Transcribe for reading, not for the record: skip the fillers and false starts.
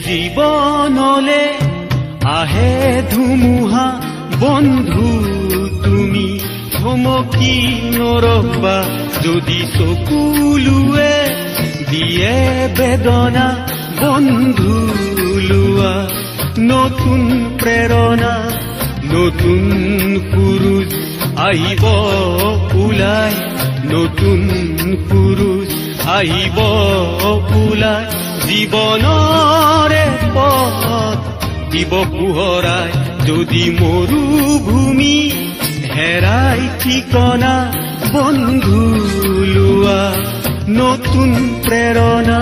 জীৱনলে আহে ধুমুহা বন্ধু তুমি থমকি নৰবা যদি চকুলোৱে দিয়ে বেদনা বন্ধু লোৱা নতুন প্ৰেৰণা নতুন পুৰুষ আহিব ওলাই নতুন পুৰুষ আহিব ওলাই জীৱনৰে পথ দিব পোহৰাই যদি মৰুভূমি হেৰাই ঠিকনা বন্ধু লোৱা নতুন প্ৰেৰণা